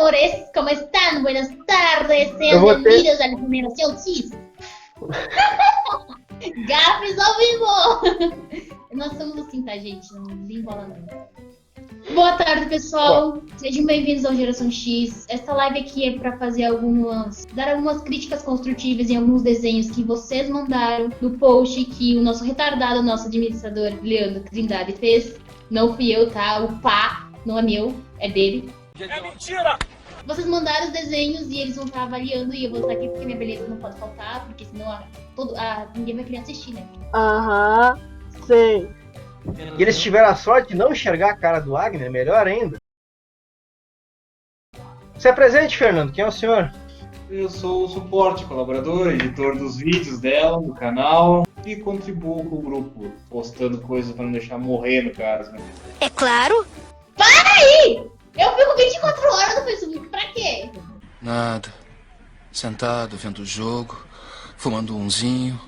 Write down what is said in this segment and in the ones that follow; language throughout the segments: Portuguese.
senhores, ¿cómo están? Buenas tardes, sean bienvenidos a la generación X. Gafes ao vivo! Nós somos assim, tá, gente? Não desenrola não. Boa tarde, pessoal. Sejam bem-vindos ao Geração X. Esta live aqui é para dar algumas críticas construtivas em alguns desenhos que vocês mandaram no post que o nosso administrador Leandro Trindade fez. Não fui eu, tá? O pá não é meu, é dele. É mentira! Vocês mandaram os desenhos e eles vão estar avaliando e eu vou estar aqui porque minha beleza não pode faltar, porque senão ninguém vai querer assistir, né? Aham, sei. E eles tiveram a sorte de não enxergar a cara do Agner, melhor ainda. Se apresente, Fernando, quem é o senhor? Eu sou o suporte, colaborador, editor dos vídeos dela, do canal, e contribuo com o grupo, postando coisas pra não deixar morrer no caso, né? É claro. Para aí! Eu fico 24 horas no Facebook, pra quê? Nada. Sentado, vendo o jogo, fumando umzinho.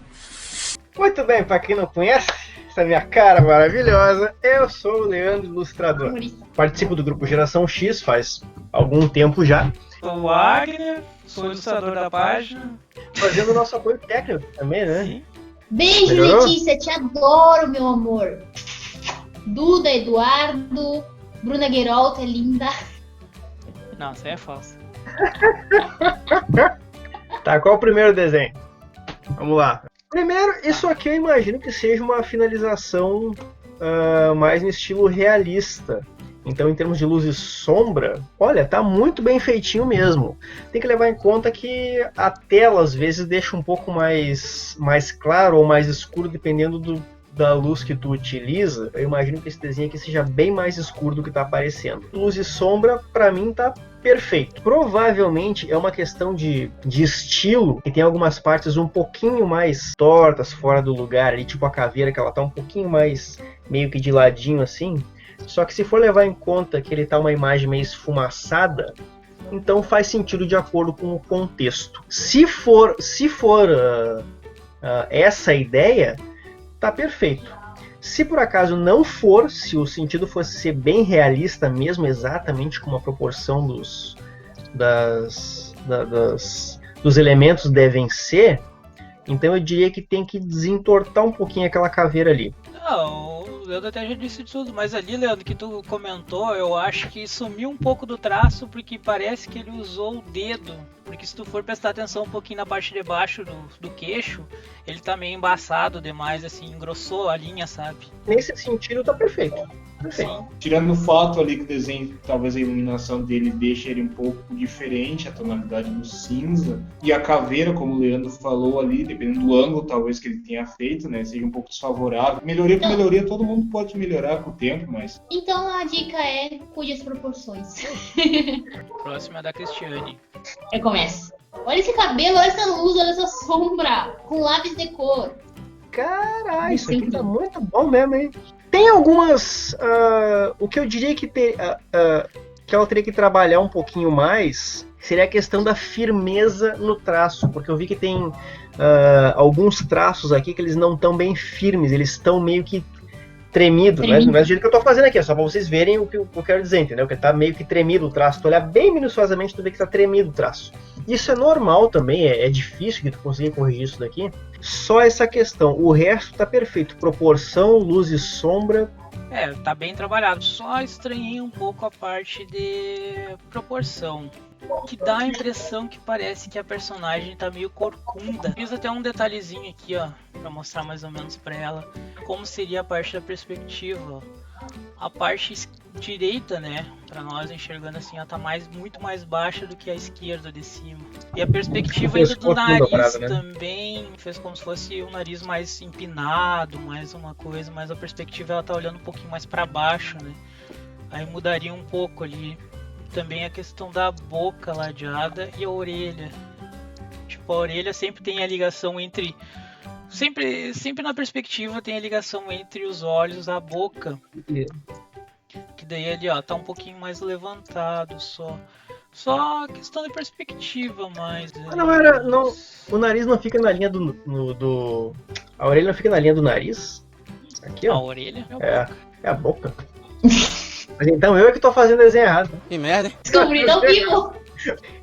Muito bem, pra quem não conhece, essa minha cara maravilhosa, eu sou o Leandro Ilustrador. Participo do grupo Geração X faz algum tempo já. Sou o Agner, sou ilustrador da página. Fazendo o nosso apoio técnico também, né? Sim. Beijo, Melhorou? Letícia, te adoro, meu amor. Duda, Eduardo, Bruna Geralt é linda. Não, isso aí é falso. Tá, qual o primeiro desenho? Vamos lá. Primeiro, isso aqui eu imagino que seja uma finalização mais no estilo realista. Então, em termos de luz e sombra, olha, tá muito bem feitinho mesmo. Tem que levar em conta que a tela, às vezes, deixa um pouco mais claro ou mais escuro, dependendo da luz que tu utiliza. Eu imagino que esse desenho aqui seja bem mais escuro do que tá aparecendo. Luz e sombra, pra mim, tá perfeito. Provavelmente é uma questão de estilo, que tem algumas partes um pouquinho mais tortas, fora do lugar, ali, tipo a caveira, que ela tá um pouquinho mais meio que de ladinho assim. Só que se for levar em conta que ele tá uma imagem meio esfumaçada, então faz sentido de acordo com o contexto. Se for essa ideia, tá perfeito. Se por acaso não for, se o sentido fosse ser bem realista mesmo, exatamente como a proporção dos elementos devem ser, então eu diria que tem que desentortar um pouquinho aquela caveira ali. Não, o Leandro até já disse tudo, mas ali, Leandro, que tu comentou, eu acho que sumiu um pouco do traço, porque parece que ele usou o dedo. Porque se tu for prestar atenção um pouquinho na parte de baixo do queixo, ele tá meio embaçado demais, assim, engrossou a linha, sabe? Nesse sentido tá perfeito. Sim. Tirando o fato ali que o desenho, talvez a iluminação dele deixe ele um pouco diferente, a tonalidade do cinza. E a caveira, como o Leandro falou ali, dependendo do ângulo talvez que ele tenha feito, né, seja um pouco desfavorável. Melhoria por melhoria, todo mundo pode melhorar com o tempo, mas... Então a dica é cuide as proporções. Próxima é da Cristiane. Eu começo. Olha esse cabelo, olha essa luz, olha essa sombra, com lápis de cor. Caralho, isso aqui tá muito bom mesmo, hein? Tem algumas... o que eu diria que ela teria que trabalhar um pouquinho mais seria a questão da firmeza no traço, porque eu vi que tem alguns traços aqui que eles não estão bem firmes, eles estão meio que tremido, né? Não é do jeito que eu tô fazendo aqui, é só pra vocês verem o que eu quero dizer, entendeu? Que tá meio que tremido o traço. Tu olhar bem minuciosamente, tu vê que tá tremido o traço. Isso é normal também, é difícil que tu consiga corrigir isso daqui. Só essa questão, o resto tá perfeito. Proporção, luz e sombra. É, tá bem trabalhado. Só estranhei um pouco a parte de proporção. Que dá a impressão que parece que a personagem tá meio corcunda. Fiz até um detalhezinho aqui, ó, pra mostrar mais ou menos pra ela como seria a parte da perspectiva, ó. A parte direita, né, pra nós enxergando assim, ela tá muito mais baixa do que a esquerda de cima. E a perspectiva ainda do nariz parada, né? também fez como se fosse um nariz mais empinado, mais uma coisa, mas a perspectiva ela tá olhando um pouquinho mais pra baixo, né. Aí mudaria um pouco ali. Também a questão da boca ladeada e a orelha. Tipo, a orelha sempre tem a ligação entre... Sempre na perspectiva tem a ligação entre os olhos e a boca. Que daí ali, ó, tá um pouquinho mais levantado só. Só questão de perspectiva, mas... o nariz não fica na linha a orelha não fica na linha do nariz? Aqui, ó. A orelha? É a boca. Mas então eu é que tô fazendo desenho errado. Que merda, hein? Descobrindo ao vivo.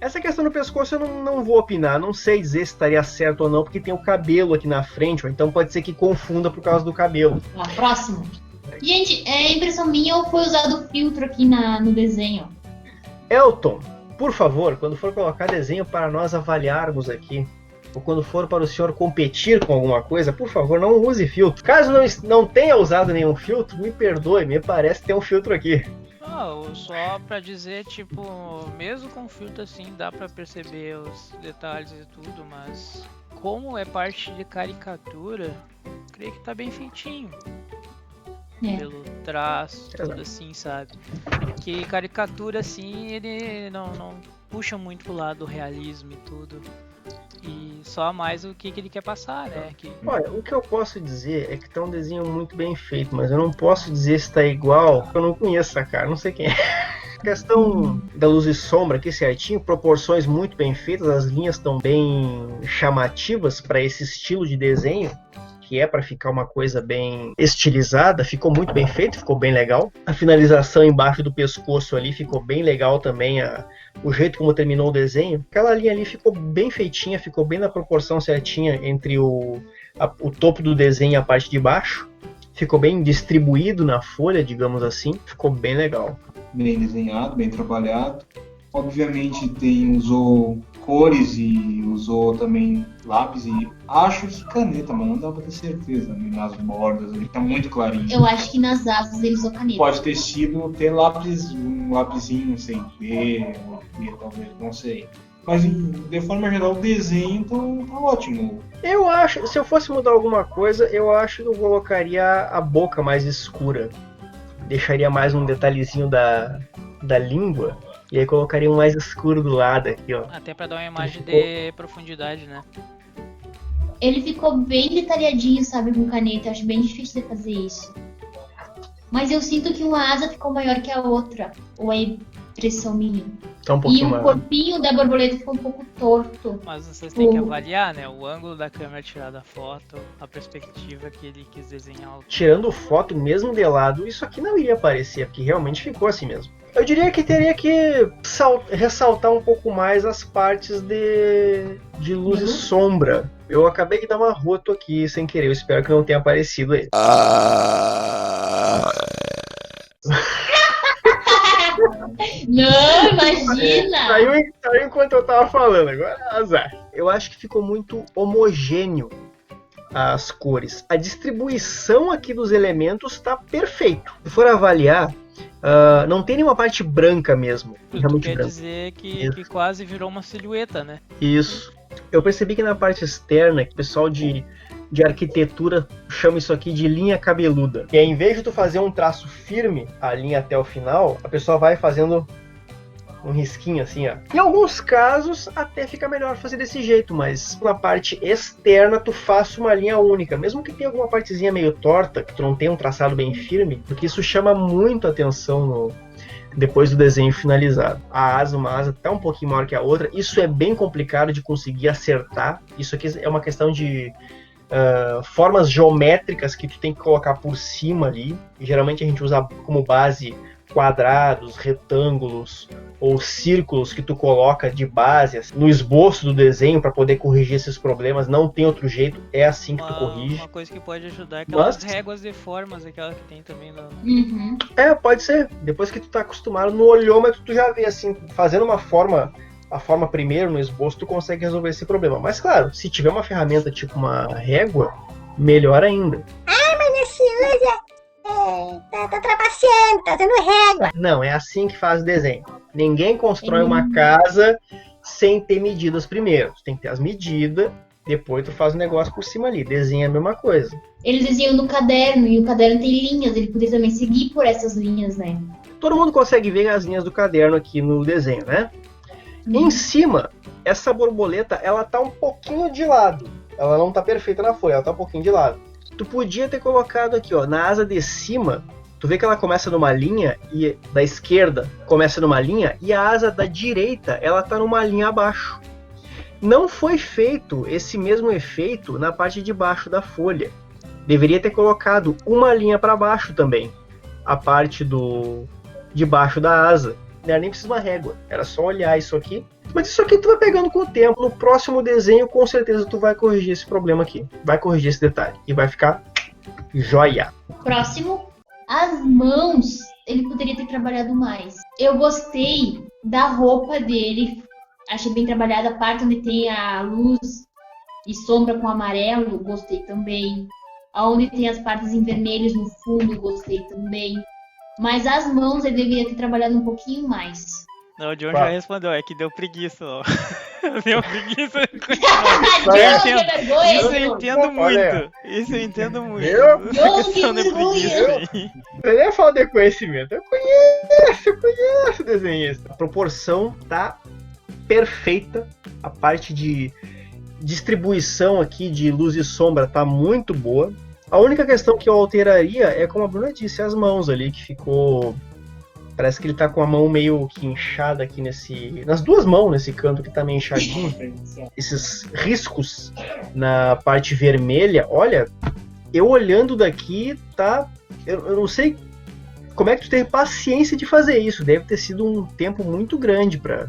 Essa questão do pescoço eu não vou opinar, não sei dizer se estaria certo ou não, porque tem o cabelo aqui na frente, ou então pode ser que confunda por causa do cabelo. Próximo. Gente, é impressão minha ou foi usado filtro aqui no desenho? Elton, por favor, quando for colocar desenho para nós avaliarmos aqui, ou quando for para o senhor competir com alguma coisa, por favor, não use filtro. Caso não tenha usado nenhum filtro, me perdoe, me parece ter um filtro aqui. Só pra dizer, tipo, mesmo com filtro assim, dá pra perceber os detalhes e tudo, mas como é parte de caricatura, creio que tá bem feitinho. Pelo traço, tudo assim, sabe? Que caricatura assim, ele não puxa muito pro lado do realismo e tudo. E só mais o que ele quer passar, né? Olha, o que eu posso dizer é que tá um desenho muito bem feito, mas eu não posso dizer se tá igual, eu não conheço essa cara, não sei quem é. A questão da luz e sombra aqui certinho, proporções muito bem feitas, as linhas estão bem chamativas para esse estilo de desenho, que é para ficar uma coisa bem estilizada, ficou muito bem feito, ficou bem legal. A finalização embaixo do pescoço ali ficou bem legal também, o jeito como terminou o desenho. Aquela linha ali ficou bem feitinha, ficou bem na proporção certinha entre o topo do desenho e a parte de baixo. Ficou bem distribuído na folha, digamos assim, ficou bem legal. Bem desenhado, bem trabalhado. Obviamente usou cores e usou também lápis e acho que caneta, mas não dá pra ter certeza, né? Nas bordas ali tá muito clarinho. Eu acho que nas asas ele usou caneta. Pode ter sido ter um lapisinho sem B, talvez, não sei. Mas de forma geral o desenho tá ótimo. Eu acho, se eu fosse mudar alguma coisa, eu acho que eu colocaria a boca mais escura. Deixaria mais um detalhezinho da língua. E aí colocaria um mais escuro do lado aqui, ó. Até pra dar uma imagem de profundidade, né? Ele ficou bem detalhadinho, sabe, com caneta. Eu acho bem difícil de fazer isso. Mas eu sinto que uma asa ficou maior que a outra. Ou é impressão minha. Tá um pouquinho e o maior. corpinho da borboleta ficou um pouco torto. Mas vocês têm que avaliar, né? O ângulo da câmera tirada da foto, a perspectiva que ele quis desenhar. Tirando foto mesmo de lado, isso aqui não iria aparecer, porque realmente ficou assim mesmo. Eu diria que teria que ressaltar um pouco mais as partes de luz e sombra. Eu acabei de dar uma roto aqui sem querer, eu espero que não tenha aparecido aí. Não, imagina! Saiu enquanto eu tava falando, agora é azar. Eu acho que ficou muito homogêneo as cores. A distribuição aqui dos elementos tá perfeito. Se for avaliar, não tem nenhuma parte branca mesmo. Realmente quer branca. dizer que quase virou uma silhueta, né? Isso. Eu percebi que na parte externa, que o pessoal de arquitetura chama isso aqui de linha cabeluda. E aí, em vez de tu fazer um traço firme, a linha até o final, a pessoa vai fazendo um risquinho assim, ó. Em alguns casos, até fica melhor fazer desse jeito, mas na parte externa tu faça uma linha única, mesmo que tenha alguma partezinha meio torta, que tu não tenha um traçado bem firme, porque isso chama muito atenção depois do desenho finalizado. Uma asa tá um pouquinho maior que a outra, isso é bem complicado de conseguir acertar, isso aqui é uma questão de formas geométricas que tu tem que colocar por cima ali, e geralmente a gente usa como base quadrados, retângulos ou círculos que tu coloca de base no esboço do desenho para poder corrigir esses problemas. Não tem outro jeito, é assim que tu corrige. Uma coisa que pode ajudar é aquelas réguas de formas, aquela que tem também no... Uhum. Pode ser. Depois que tu tá acostumado no olhômetro, tu já vê assim, fazendo a forma primeiro no esboço, tu consegue resolver esse problema. Mas claro, se tiver uma ferramenta tipo uma régua, melhor ainda. Mas não se usa. Tá trapaceando, tá dando régua. Não, é assim que faz o desenho. Ninguém constrói uma casa sem ter medidas primeiro. Tu tem que ter as medidas, depois tu faz o negócio por cima ali. Desenha a mesma coisa. Eles desenham no caderno, e o caderno tem linhas, ele poderia também seguir por essas linhas, né? Todo mundo consegue ver as linhas do caderno aqui no desenho, né? Em cima, essa borboleta, ela tá um pouquinho de lado. Ela não tá perfeita na folha, ela tá um pouquinho de lado. Tu podia ter colocado aqui, ó, na asa de cima, tu vê que ela começa numa linha, e da esquerda começa numa linha, e a asa da direita, ela tá numa linha abaixo. Não foi feito esse mesmo efeito na parte de baixo da folha. Deveria ter colocado uma linha para baixo também. A parte debaixo da asa. Não era nem preciso uma régua, era só olhar isso aqui. Mas isso aqui tu vai pegando com o tempo. No próximo desenho, com certeza tu vai corrigir esse problema aqui. Vai corrigir esse detalhe. E vai ficar joia. Próximo, as mãos, ele poderia ter trabalhado mais. Eu gostei da roupa dele, achei bem trabalhada. A parte onde tem a luz e sombra com amarelo, gostei também. Onde tem as partes em vermelhos no fundo, gostei também. Mas as mãos ele deveria ter trabalhado um pouquinho mais. Não, o John Tá. já respondeu, é que deu preguiça, ó. Deu preguiça. Deus, entendo. que vergonha! Isso eu entendo Olha. muito. Isso eu entendo muito. Viu? Deus, que Questão da vergonha! preguiça aí. Eu nem falo de conhecimento. Eu conheço o desenhista. A proporção tá perfeita. A parte de distribuição aqui de luz e sombra tá muito boa. A única questão que eu alteraria é, como a Bruna disse, as mãos ali, que ficou... Parece que ele tá com a mão meio que inchada aqui nas duas mãos, nesse canto que tá meio inchadinho. Esses riscos na parte vermelha, olha, eu olhando daqui, tá... Eu não sei como é que tu teve paciência de fazer isso. Deve ter sido um tempo muito grande pra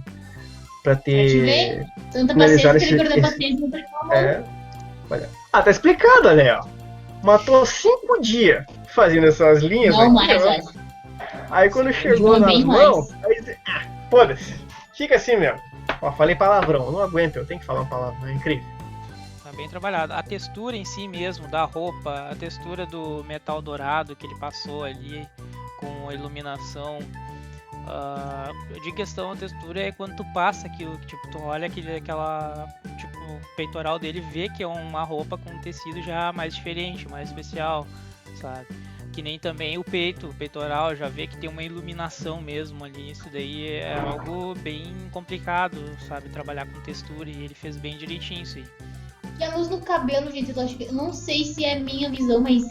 ter... Tanta finalizar paciência que ele esse- perdeu paciência não reclamou. É, olha. Ah, tá explicado, Léo. Matou 5 dias fazendo essas linhas Não aqui, mais, ó. olha. Aí quando chegou Não, nas bem mãos, aí você... foda-se. Fica assim mesmo. Ó, falei palavrão, eu não aguento, eu tenho que falar um palavrão, é incrível. Tá bem trabalhado. A textura em si mesmo, da roupa, a textura do metal dourado que ele passou ali com a iluminação. De questão, a textura é quando tu passa aquilo, que, tipo, tu olha aquela tipo, peitoral dele, vê que é uma roupa com um tecido já mais diferente, mais especial, sabe? Que nem também o peitoral, já vê que tem uma iluminação mesmo ali. Isso daí é algo bem complicado, sabe? Trabalhar com textura, e ele fez bem direitinho isso aí. E a luz no cabelo, gente, eu acho que... Eu não sei se é minha visão, mas...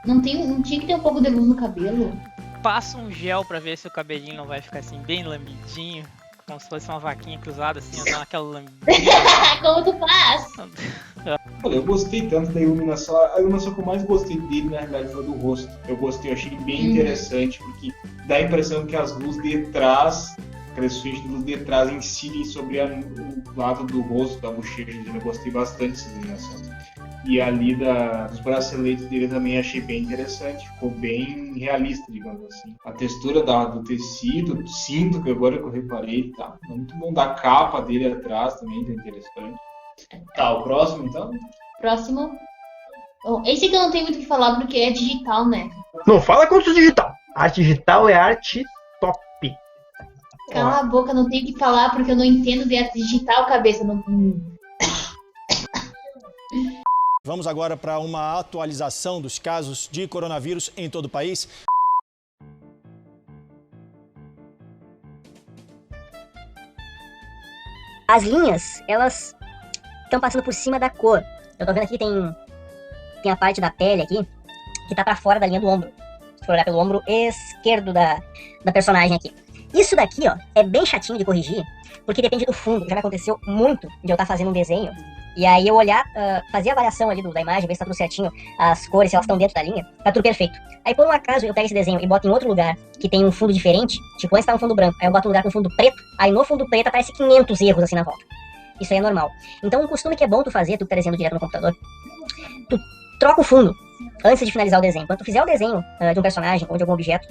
Não tinha que ter um pouco de luz no cabelo? Passa um gel pra ver se o cabelinho não vai ficar assim bem lambidinho, como se fosse uma vaquinha cruzada assim, dando aquela lambidinha. Como tu faz? Olha, eu gostei tanto da iluminação. A iluminação que eu mais gostei dele, na realidade, foi do rosto. Eu gostei, eu achei bem interessante, porque dá a impressão que as luzes de trás, aquelas switches de luz de trás, incidem sobre o lado do rosto, da bochecha. Eu gostei bastante dessa iluminação. E ali dos braceletes dele também achei bem interessante. Ficou bem realista, digamos assim. A textura do tecido, do cinto, que agora que eu reparei, tá muito bom. Da capa dele atrás também, tá interessante. Tá, o próximo então? Próximo. Bom, esse aqui eu não tenho muito o que falar porque é digital, né? Não fala contra o digital. Arte digital é arte top. Cala a boca, não tenho o que falar porque eu não entendo de arte digital, cabeça. Não... Vamos agora para uma atualização dos casos de coronavírus em todo o país. As linhas, elas estão passando por cima da cor. Eu tô vendo aqui tem a parte da pele aqui que tá pra fora da linha do ombro. Se for olhar pelo ombro esquerdo da personagem aqui. Isso daqui, ó, é bem chatinho de corrigir, porque depende do fundo. Já me aconteceu muito de eu estar fazendo um desenho e aí eu olhar, fazer a avaliação ali da imagem, ver se tá tudo certinho, as cores, se elas estão dentro da linha, tá tudo perfeito. Aí por um acaso eu pego esse desenho e boto em outro lugar que tem um fundo diferente, tipo antes tá um fundo branco, aí eu boto um lugar com fundo preto, aí no fundo preto aparece 500 erros assim na volta. Isso aí é normal. Então um costume que é bom tu fazer, tu que tá desenhando direto no computador, tu troca o fundo antes de finalizar o desenho. Quando tu fizer o desenho de um personagem ou de algum objeto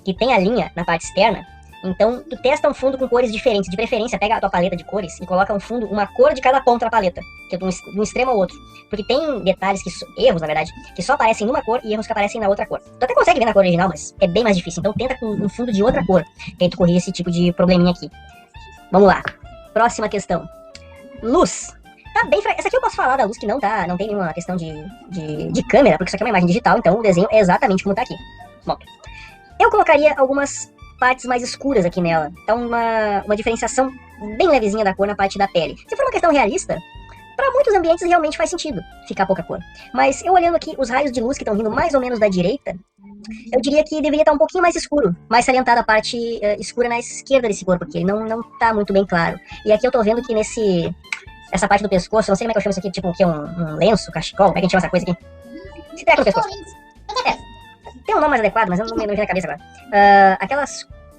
que tem a linha na parte externa, então tu testa um fundo com cores diferentes. De preferência, pega a tua paleta de cores e coloca um fundo, uma cor de cada ponta da paleta, que é de um extremo ao outro. Porque tem detalhes, erros na verdade, que só aparecem numa cor e erros que aparecem na outra cor. Tu até consegue ver na cor original, mas é bem mais difícil. Então tenta com um fundo de outra cor, que aí tu corrige esse tipo de probleminha aqui. Vamos lá. Próxima questão. Luz. Tá bem essa aqui eu posso falar da luz que não tem nenhuma questão de câmera, porque isso aqui é uma imagem digital, então o desenho é exatamente como tá aqui. Bom, eu colocaria algumas partes mais escuras aqui nela. Então uma diferenciação bem levezinha da cor na parte da pele. Se for uma questão realista, para muitos ambientes realmente faz sentido ficar pouca cor. Mas eu olhando aqui os raios de luz que estão vindo mais ou menos da direita, eu diria que deveria estar um pouquinho mais escuro, mais salientada a parte escura na esquerda desse corpo aqui, ele não tá muito bem claro. E aqui eu tô vendo que essa parte do pescoço, não sei como é que eu chamo isso aqui, tipo o que, um lenço, cachecol, como é que a gente chama essa coisa aqui? Esse treco no pescoço. Tem um nome mais adequado, mas eu não me vem na cabeça agora.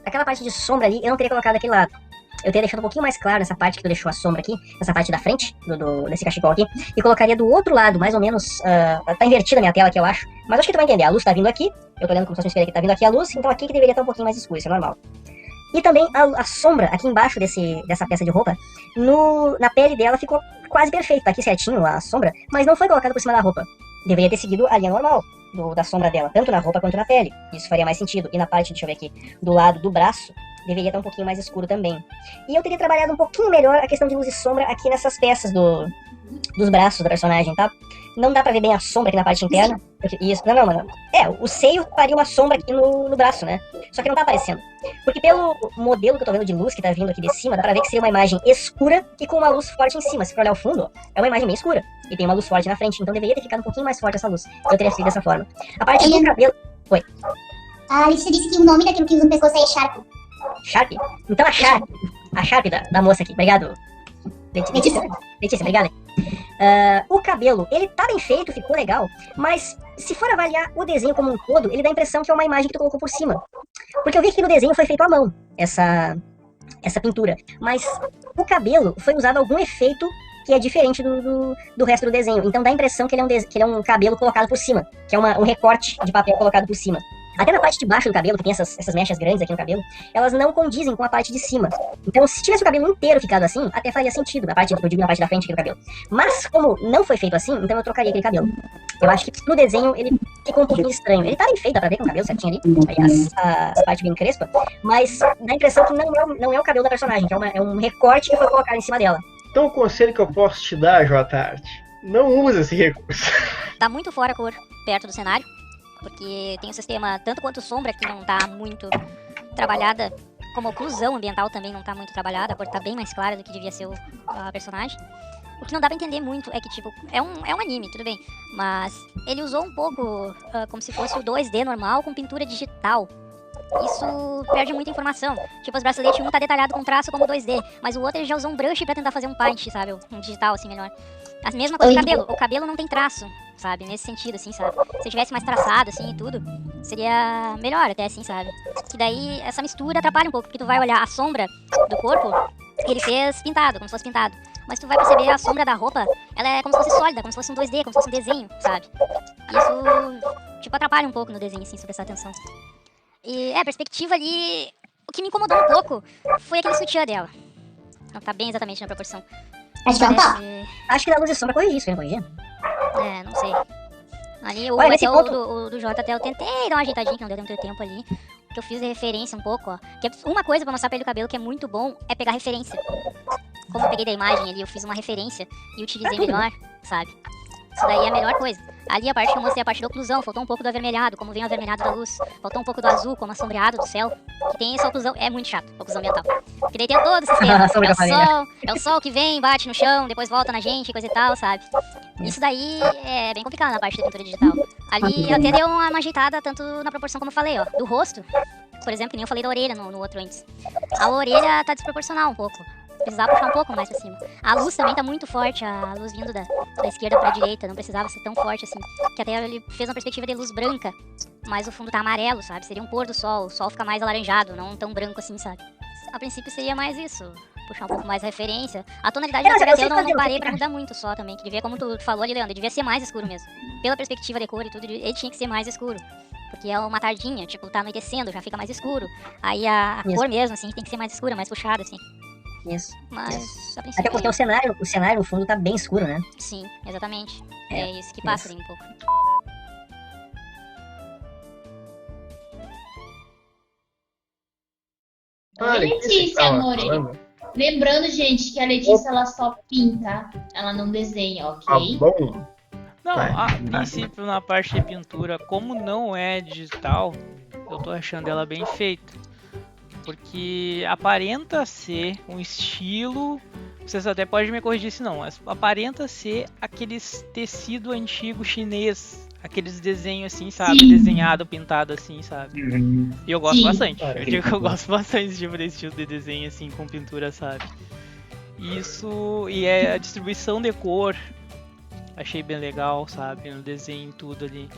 Aquela parte de sombra ali, eu não teria colocado daquele lado. Eu teria deixado um pouquinho mais claro nessa parte que tu deixou a sombra aqui, nessa parte da frente desse cachecol aqui, e colocaria do outro lado, mais ou menos, tá invertida a minha tela aqui, eu acho, mas acho que tu vai entender, a luz tá vindo aqui, eu tô olhando como se fosse um espelho aqui, tá vindo aqui a luz, então aqui que deveria estar um pouquinho mais escuro, isso é normal. E também a sombra aqui embaixo dessa peça de roupa, na pele dela ficou quase perfeito, tá aqui certinho a sombra, mas não foi colocada por cima da roupa. Deveria ter seguido a linha normal da sombra dela, tanto na roupa quanto na pele. Isso faria mais sentido. E na parte, deixa eu ver aqui, do lado do braço, deveria estar um pouquinho mais escuro também. E eu teria trabalhado um pouquinho melhor a questão de luz e sombra aqui nessas peças dos braços da personagem, tá? Não dá pra ver bem a sombra aqui na parte interna. Isso, não, mano. O seio faria uma sombra aqui no braço, né? Só que não tá aparecendo. Porque pelo modelo que eu tô vendo de luz que tá vindo aqui de cima, dá pra ver que seria uma imagem escura e com uma luz forte em cima. Se for olhar o fundo, é uma imagem bem escura. E tem uma luz forte na frente, então deveria ter ficado um pouquinho mais forte essa luz. Eu teria feito dessa forma. A parte do cabelo... Oi. A Letícia disse que o nome daquilo que usa no pescoço aí é Sharp. Sharp? Então a Sharp da moça aqui. Obrigado. Letícia, obrigado. O cabelo, ele tá bem feito, ficou legal, mas se for avaliar o desenho como um todo, ele dá a impressão que é uma imagem que tu colocou por cima. Porque eu vi que no desenho foi feito à mão, essa pintura, mas o cabelo foi usado algum efeito que é diferente do resto do desenho. Então dá a impressão que ele é um cabelo colocado por cima, que é um recorte de papel colocado por cima. Até na parte de baixo do cabelo, que tem essas mechas grandes aqui no cabelo, elas não condizem com a parte de cima. Então, se tivesse o cabelo inteiro ficado assim, até faria sentido, na parte da frente aqui do cabelo. Mas, como não foi feito assim, então eu trocaria aquele cabelo. Eu acho que no desenho ele ficou um pouquinho estranho. Ele tá bem feito, dá pra ver com o cabelo certinho ali, a parte bem crespa, mas dá a impressão que não é o cabelo da personagem, que é um recorte que foi colocado em cima dela. Então o conselho que eu posso te dar, J-Art, não usa esse recurso. Tá muito fora a cor perto do cenário, porque tem um sistema tanto quanto sombra que não tá muito trabalhada, como a oclusão ambiental também não tá muito trabalhada, a cor tá bem mais clara do que devia ser a personagem. O que não dá pra entender muito é que, tipo, é um anime, tudo bem, mas ele usou um pouco como se fosse o 2D normal com pintura digital. Isso perde muita informação. Tipo, os braceletes, um tá detalhado com traço como 2D, mas o outro ele já usou um brush pra tentar fazer um paint, sabe? Um digital, assim, melhor. A mesma coisa do cabelo. O cabelo não tem traço, sabe? Nesse sentido, assim, sabe? Se tivesse mais traçado, assim, e tudo, seria melhor até, assim, sabe? Que daí, essa mistura atrapalha um pouco, porque tu vai olhar a sombra do corpo, ele fez pintado, como se fosse pintado. Mas tu vai perceber a sombra da roupa, ela é como se fosse sólida, como se fosse um 2D, como se fosse um desenho, sabe? Isso, tipo, atrapalha um pouco no desenho, assim, se prestar atenção. E, a perspectiva ali, o que me incomodou um pouco foi aquele sutiã dela. Não tá bem exatamente na proporção. Acho que não tá. Acho que na luz de sombra corrigir isso, não corrigir? Não sei. Ali, Olha, até ponto... o do Jota, até eu tentei dar uma ajeitadinha, que não deu muito tempo ali. Que eu fiz de referência um pouco, ó. Que uma coisa pra mostrar pra ele do cabelo que é muito bom é pegar referência. Como eu peguei da imagem ali, eu fiz uma referência e utilizei melhor, sabe? Isso daí é a melhor coisa. Ali a parte que eu mostrei, a parte da oclusão, faltou um pouco do avermelhado, como vem o avermelhado da luz. Faltou um pouco do azul, como a sombreado do céu. Que tem essa oclusão, é muito chato, a oclusão ambiental. Porque daí tem todo esse sistema. É o sol que vem, bate no chão, depois volta na gente, coisa e tal, sabe? Isso daí é bem complicado na parte da pintura digital. Ali eu até dei uma ajeitada, tanto na proporção como eu falei, ó. Do rosto, por exemplo, que nem eu falei da orelha no outro antes. A orelha tá desproporcional um pouco. Precisava puxar um pouco mais pra cima. A luz também tá muito forte, a luz vindo da esquerda pra direita, não precisava ser tão forte assim. Que até ele fez uma perspectiva de luz branca, mas o fundo tá amarelo, sabe? Seria um pôr do sol, o sol fica mais alaranjado, não tão branco assim, sabe? A princípio seria mais isso, puxar um pouco mais a referência. A tonalidade da cor eu não parei pra mudar muito só também, que devia, como tu falou ali, Leandro, devia ser mais escuro mesmo. Pela perspectiva de cor e tudo, ele tinha que ser mais escuro. Porque é uma tardinha, tipo, tá anoitecendo, já fica mais escuro. Aí a cor mesmo, assim, tem que ser mais escura, mais puxada, assim. Isso. Mas, a princípio... Até porque o cenário no fundo tá bem escuro, né? Sim, exatamente. É isso que passa ali um pouco. Letícia, amor. Lembrando, gente, que a Letícia ela só pinta, ela não desenha, ok? Ah, bom. Não, a princípio na parte de pintura, como não é digital, eu tô achando ela bem feita. Porque aparenta ser um estilo, vocês até podem me corrigir se não, mas aparenta ser aqueles tecido antigo chinês, aqueles desenhos assim, sabe? Sim. Desenhado, pintado assim, sabe? E eu gosto Sim. bastante. Eu digo que eu gosto bastante desse tipo de estilo de desenho assim, com pintura, sabe? Isso, e a distribuição de cor, achei bem legal, sabe? No desenho e tudo ali.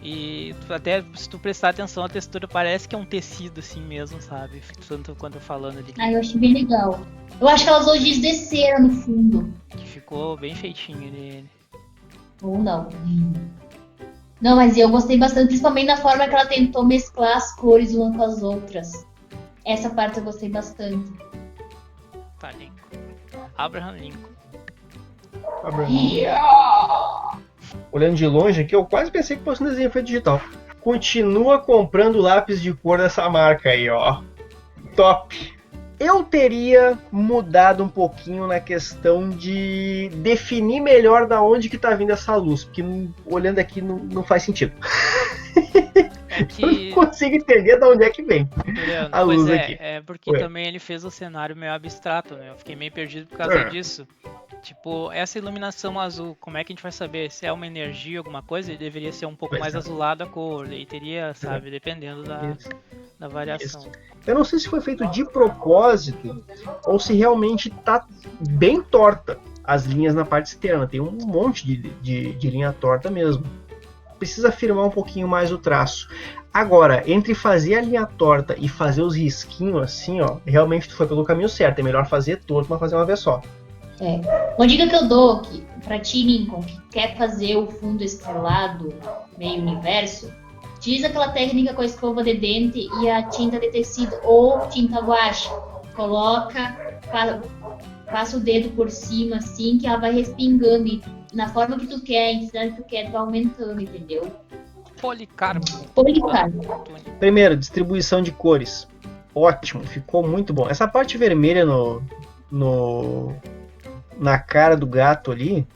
E até se tu prestar atenção, a textura parece que é um tecido assim mesmo, sabe? Tanto quanto eu falando ali. Ah, eu achei bem legal. Eu acho que elas hoje desceram no fundo. Que ficou bem feitinho nele. Ou não. Não, mas eu gostei bastante, principalmente da forma que ela tentou mesclar as cores umas com as outras. Essa parte eu gostei bastante. Tá, Lincoln. Abraham Lincoln. Olhando de longe aqui, eu quase pensei que fosse um desenho feito digital. Continua comprando lápis de cor dessa marca aí, ó. Top! Eu teria mudado um pouquinho na questão de definir melhor da onde que tá vindo essa luz, porque olhando aqui não faz sentido. É que... Eu não consigo entender de onde é que vem Juliano, a luz pois aqui. É porque também ele fez o cenário meio abstrato, né? Eu fiquei meio perdido por causa disso. Tipo, essa iluminação azul, como é que a gente vai saber se é uma energia, alguma coisa? Ele deveria ser um pouco mais azulado a cor, e teria, sabe, dependendo da variação. Isso. Eu não sei se foi feito de propósito ou se realmente tá bem torta as linhas na parte externa. Tem um monte de linha torta mesmo. Precisa afirmar um pouquinho mais o traço. Agora, entre fazer a linha torta e fazer os risquinhos assim, ó, realmente tu foi pelo caminho certo. É melhor fazer torto, mas fazer uma vez só. Uma dica que eu dou pra ti, Lincoln, que quer fazer o fundo estrelado, meio universo, utiliza aquela técnica com a escova de dente e a tinta de tecido ou tinta guache. Coloca, passa o dedo por cima assim, que ela vai respingando e na forma que tu quer, a intensidade que tu quer, tu vai aumentando, entendeu? Policarpo. Primeiro, distribuição de cores. Ótimo, ficou muito bom. Essa parte vermelha na cara do gato ali,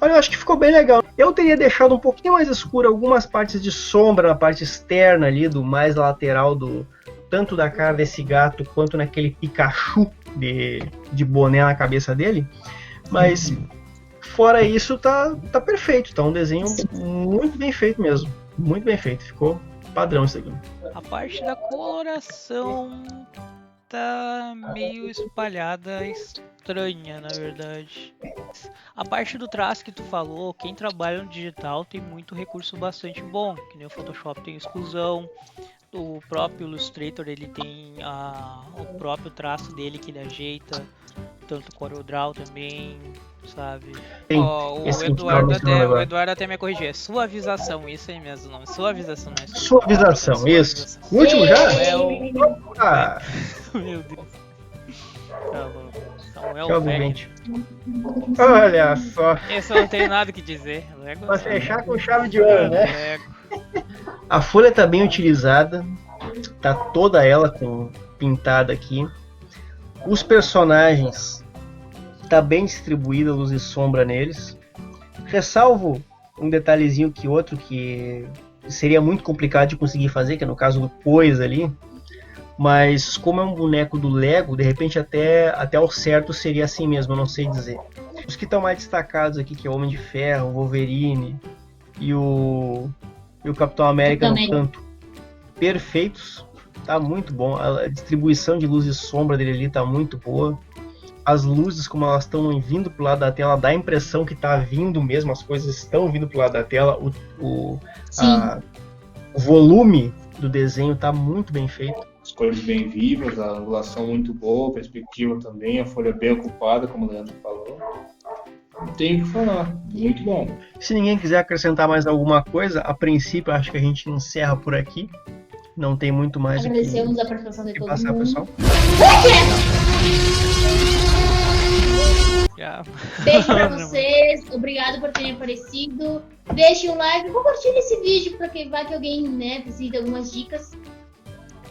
olha, eu acho que ficou bem legal. Eu teria deixado um pouquinho mais escuro algumas partes de sombra na parte externa ali, do mais lateral, tanto da cara desse gato quanto naquele Pikachu de boné na cabeça dele. Mas fora isso, tá perfeito. Tá um desenho muito bem feito mesmo. Muito bem feito. Ficou padrão isso aqui. A parte da coloração tá meio espalhada, estranha, na verdade. A parte do traço que tu falou, quem trabalha no digital tem muito recurso bastante bom, que nem o Photoshop tem exclusão, o próprio Illustrator ele tem o próprio traço dele que ele ajeita, tanto o CorelDRAW também, sabe? O Eduardo até me corrigiu, é suavização, isso aí mesmo, não é suavização, não é suavização, isso. O último já? Meu Deus. Tá louco. Samuel Velho. Olha só. Esse eu não tenho nada que dizer. Pra fechar com chave de ouro, né? A folha tá bem utilizada. Tá toda ela pintada aqui. Os personagens tá bem distribuída luz e sombra neles. Ressalvo um detalhezinho que outro que seria muito complicado de conseguir fazer, que é no caso do Pois ali. Mas como é um boneco do Lego, de repente até ao certo seria assim mesmo, eu não sei dizer. Os que estão mais destacados aqui, que é o Homem de Ferro, o Wolverine e o Capitão América no canto, perfeitos, tá muito bom. A distribuição de luz e sombra dele ali tá muito boa. As luzes, como elas estão vindo pro lado da tela, dá a impressão que tá vindo mesmo, as coisas estão vindo pro lado da tela. O volume do desenho tá muito bem feito. As cores bem vivas, a angulação muito boa, a perspectiva também, a folha bem ocupada, como o Leandro falou. Não tenho o que falar, muito bom. Se ninguém quiser acrescentar mais alguma coisa, a princípio acho que a gente encerra por aqui. Não tem muito mais Agradecemos a participação de todo mundo. Pessoal. Beijo pra vocês, obrigado por terem aparecido. Deixem um like, compartilhe esse vídeo para que vai que alguém precise de algumas dicas.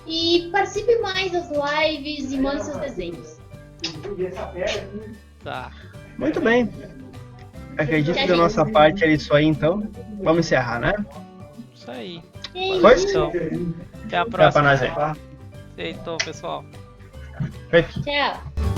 E participe mais das lives e mande seus desenhos. Tá. Muito bem. Acredito que da nossa parte era isso aí, então. Vamos encerrar, né? Isso aí. Foi? Então, até a próxima. Até pra nós aí. Então, pessoal. Feito. Tchau.